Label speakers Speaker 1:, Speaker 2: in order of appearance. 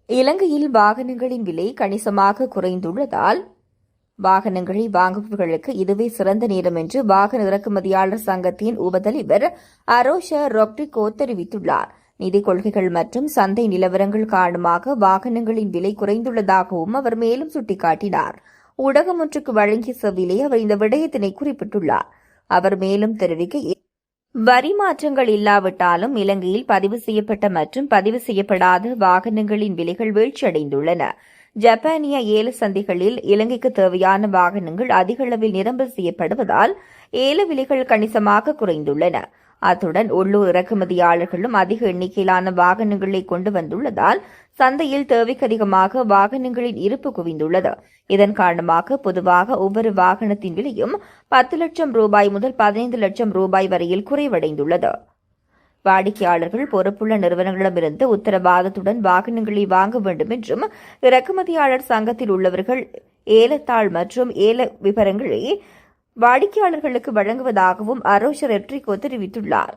Speaker 1: இலங்கையில் வாகனங்களின் விலை கணிசமாக குறைந்துள்ளதால் வாகனங்களை வாங்குபவர்களுக்கு இதுவே சிறந்த நேரம் என்று வாகன இறக்குமதியாளர் சங்கத்தின் உபதலைவர் அரோஷ ரொப்டிகோ தெரிவித்துள்ளார். நிதிக் கொள்கைகள் மற்றும் சந்தை நிலவரங்கள் காரணமாக வாகனங்களின் விலை குறைந்துள்ளதாகவும் அவர் மேலும் சுட்டிக்காட்டினார். ஊடகம் ஒன்றுக்கு வழங்கிய செவ்விலே அவர் இந்த விடயத்தினை குறிப்பிட்டுள்ளார். அவர் மேலும் தெரிவிக்கையில், வரி மாற்றங்கள் இல்லாவிட்டாலும் இலங்கையில் பதிவு செய்யப்பட்ட மற்றும் பதிவு செய்யப்படாத வாகனங்களின் விலைகள் வீழ்ச்சியடைந்துள்ளன. ஜப்பானிய ஏல சந்தைகளில் இலங்கைக்கு தேவையான வாகனங்கள் அதிக அளவில் நிரம்பல் செய்யப்படுவதால் ஏல விலைகள் கணிசமாக குறைந்துள்ளன. அத்துடன் உள்ளூர் இறக்குமதியாளர்களும் அதிக எண்ணிக்கையிலான வாகனங்களை கொண்டு வந்துள்ளதால் சந்தையில் தேவைக்கு அதிகமாக வாகனங்களின் இருப்பு குவிந்துள்ளது. இதன் காரணமாக பொதுவாக ஒவ்வொரு வாகனத்தின் விலையும் 10 லட்சம் ரூபாய் முதல் 15 லட்சம் ரூபாய் வரையில் குறைவடைந்துள்ளது. வாடிக்கையாளர்கள் பொறுப்புள்ள நிறுவனங்களிடமிருந்து உத்தரவாதத்துடன் வாகனங்களை வாங்க வேண்டும் என்றும் இறக்குமதியாளர் சங்கத்தில் உள்ளவர்கள் ஏலத்தாள் மற்றும் ஏல விவரங்களை வாடிக்கையாளர்களுக்கு வழங்குவதாகவும் அரோஷ ரெட்ரிகோ தெரிவித்துள்ளார்.